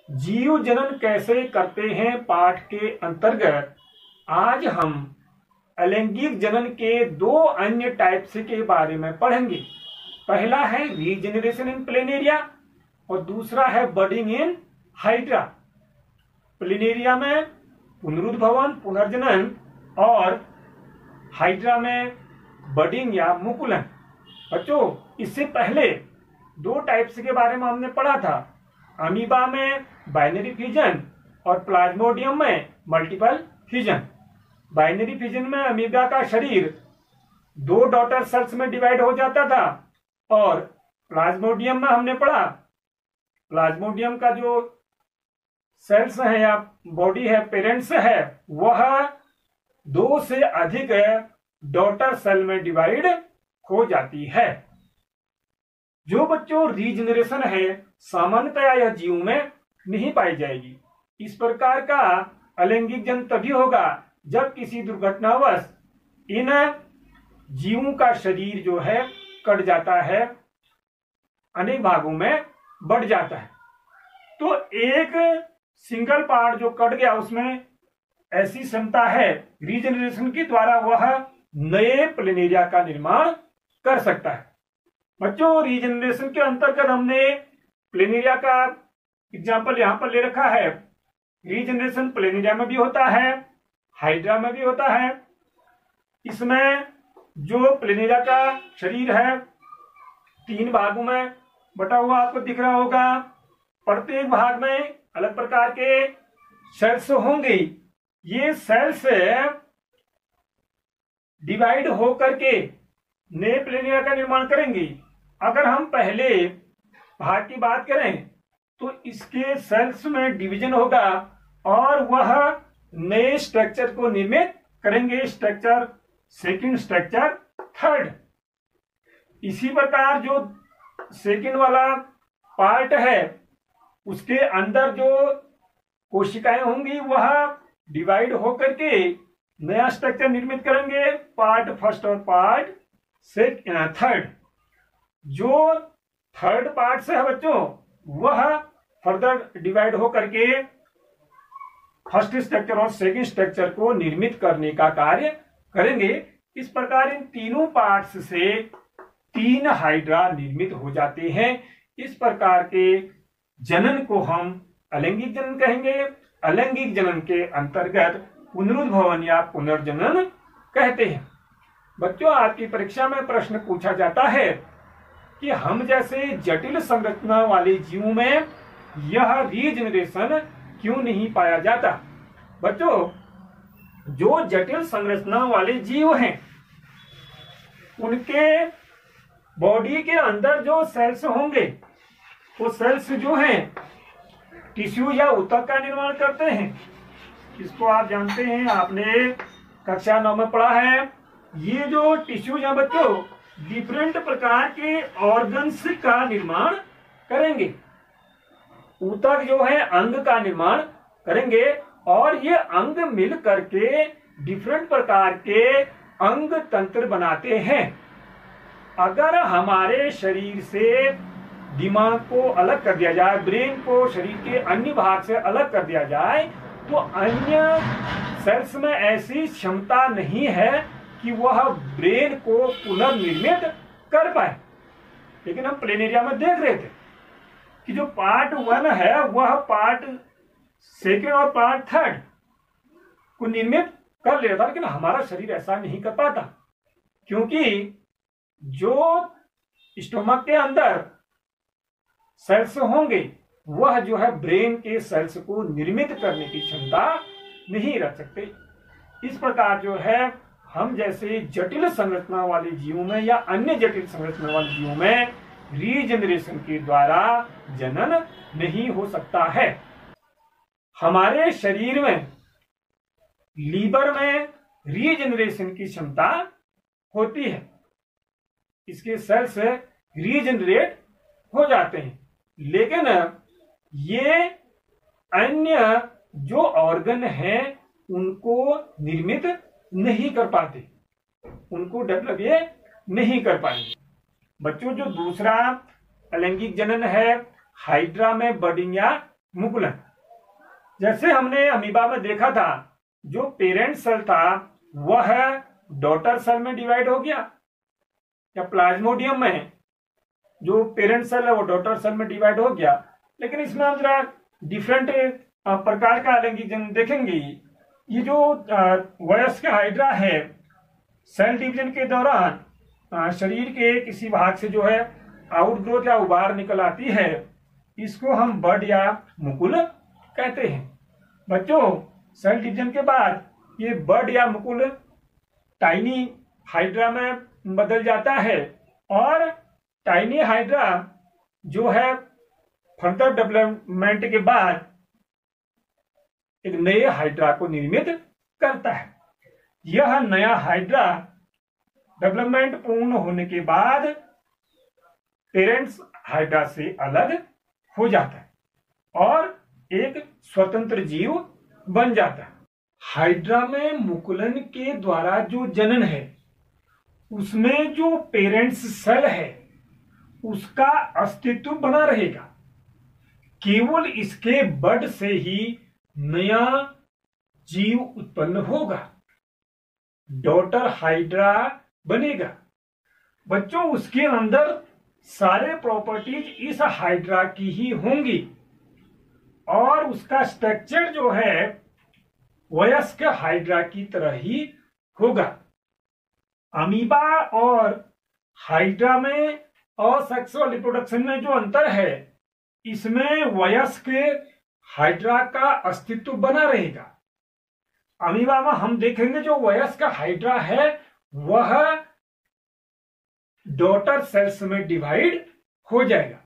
जीव जनन कैसे करते हैं पाठ के अंतर्गत आज हम अलैंगिक जनन के दो अन्य टाइप्स के बारे में पढ़ेंगे। पहला है रीजेनरेशन इन प्लेनेरिया और दूसरा है बडिंग इन हाइड्रा। प्लेनेरिया में पुनरुद्भवन पुनर्जनन और हाइड्रा में बडिंग या मुकुलन। बच्चों, इससे पहले दो टाइप्स के बारे में हमने पढ़ा था, अमीबा में बाइनरी फिजन और प्लाज्मोडियम में मल्टीपल फिजन। बाइनरी फिजन में अमीबा का शरीर दो डॉटर सेल्स में डिवाइड हो जाता था और प्लाज्मोडियम में हमने पढ़ा प्लाज्मोडियम का जो सेल्स है या बॉडी है, पेरेंट्स है, वह दो से अधिक डॉटर सेल में डिवाइड हो जाती है। जो बच्चों रीजनरेशन है सामान्यतया यह जीव में नहीं पाई जाएगी। इस प्रकार का अलैंगिक जन्म तभी होगा जब किसी दुर्घटनावश इन जीवों का शरीर जो है कट जाता है, अनेक भागों में बढ़ जाता है। तो एक सिंगल पार्ट जो कट गया उसमें ऐसी क्षमता है रीजनरेशन के द्वारा वह नए प्लेनेरिया का निर्माण कर सकता है। बच्चों, रीजनरेशन के अंतर्गत हमने प्लेनेरिया का एग्जाम्पल यहां पर ले रखा है। रीजनरेशन प्लेनेरिया में भी होता है, हाइड्रा में भी होता है। इसमें जो प्लेनेरिया का शरीर है तीन भागों में बटा हुआ आपको दिख रहा होगा। प्रत्येक भाग में अलग प्रकार के सेल्स होंगे। ये सेल्स डिवाइड होकर के नए प्लेनेरिया का निर्माण करेंगे। अगर हम पहले भाग की बात करें तो इसके सेल्स में डिवीजन होगा और वह नए स्ट्रक्चर को निर्मित करेंगे, स्ट्रक्चर सेकंड, स्ट्रक्चर थर्ड। इसी प्रकार जो सेकंड वाला पार्ट है उसके अंदर जो कोशिकाएं होंगी वह डिवाइड होकर के नया स्ट्रक्चर निर्मित करेंगे, पार्ट फर्स्ट और पार्ट थर्ड। जो थर्ड पार्ट से है बच्चों वह फर्दर डिवाइड होकर के फर्स्ट स्ट्रक्चर और सेकंड स्ट्रक्चर को निर्मित करने का कार्य करेंगे। इस प्रकार इन तीनों पार्ट्स से तीन हाइड्रा निर्मित हो जाते हैं। इस प्रकार के जनन को हम अलैंगिक जनन कहेंगे। अलैंगिक जनन के अंतर्गत पुनरुद्भवन या पुनर्जनन कहते हैं। बच्चों, आपकी परीक्षा में प्रश्न पूछा जाता है कि हम जैसे जटिल संरचना वाले जीवों में यह रीजनरेशन क्यों नहीं पाया जाता। बच्चों, जो जटिल संरचना वाले जीव हैं उनके बॉडी के अंदर जो सेल्स होंगे वो सेल्स जो हैं टिश्यू या ऊतक का निर्माण करते हैं। इसको आप जानते हैं, आपने कक्षा 9 में पढ़ा है। ये जो टिश्यू या बच्चों डिफरेंट प्रकार के ऑर्गन्स का निर्माण करेंगे। ऊतक जो है अंग का निर्माण करेंगे और ये अंग मिल करके डिफरेंट प्रकार के अंग तंत्र बनाते हैं। अगर हमारे शरीर से दिमाग को अलग कर दिया जाए, ब्रेन को शरीर के अन्य भाग से अलग कर दिया जाए, तो अन्य सेल्स में ऐसी क्षमता नहीं है कि वह ब्रेन को पुनर्निर्मित कर पाए। लेकिन हम प्लेनेरिया में देख रहे थे कि जो पार्ट 1 है वह पार्ट सेकेंड और पार्ट थर्ड को निर्मित कर लेता, लेकिन हमारा शरीर ऐसा नहीं कर पाता क्योंकि जो स्टोमक के अंदर सेल्स होंगे वह जो है ब्रेन के सेल्स को निर्मित करने की क्षमता नहीं रख सकते। इस प्रकार जो है हम जैसे जटिल संरचना वाले जीवों में या अन्य जटिल संरचना वाले जीवों में रीजनरेशन के द्वारा जनन नहीं हो सकता है। हमारे शरीर में लीवर में रीजनरेशन की क्षमता होती है, इसके सेल्स रीजनरेट हो जाते हैं। लेकिन ये अन्य जो ऑर्गन हैं उनको निर्मित नहीं कर पाते, उनको डेवलप ये नहीं कर पाएंगे। बच्चों, जो दूसरा अलैंगिक जनन है हाइड्रा में बडिंग या मुकुलन। जैसे हमने अमीबा में देखा था, जो पेरेंट सेल था वह डॉटर सेल में डिवाइड हो गया, या प्लाज्मोडियम में जो पेरेंट सेल है वो डॉटर सेल में डिवाइड हो गया। लेकिन इसमें हम जरा डिफरेंट प्रकार का अलैंगिक देखेंगे। ये जो वयस्क हाइड्रा है, सेल डिवीजन के दौरान शरीर के किसी भाग से जो है आउटग्रोथ या उबार निकल आती है, इसको हम बड या मुकुल कहते हैं। बच्चों, सेल डिवीजन के बाद ये बड या मुकुल टाइनी हाइड्रा में बदल जाता है, और टाइनी हाइड्रा जो है फर्दर डेवलपमेंट के बाद एक नए हाइड्रा को निर्मित करता है। यह नया हाइड्रा डेवलपमेंट पूर्ण होने के बाद पेरेंट्स हाइड्रा से अलग हो जाता है और एक स्वतंत्र जीव बन जाता है। हाइड्रा में मुकुलन के द्वारा जो जनन है, उसमें जो पेरेंट्स सेल है उसका अस्तित्व बना रहेगा। केवल इसके बड से ही नया जीव उत्पन्न होगा, डॉटर हाइड्रा बनेगा। बच्चों, उसके अंदर सारे प्रॉपर्टीज इस हाइड्रा की ही होंगी और उसका स्ट्रक्चर जो है वयस्क हाइड्रा की तरह ही होगा। अमीबा और हाइड्रा में और सेक्सुअल रिप्रोडक्शन में जो अंतर है, इसमें वयस्क हाइड्रा का अस्तित्व बना रहेगा। अमीबा में हम देखेंगे जो वयस्क हाइड्रा है वह डॉटर सेल्स में डिवाइड हो जाएगा।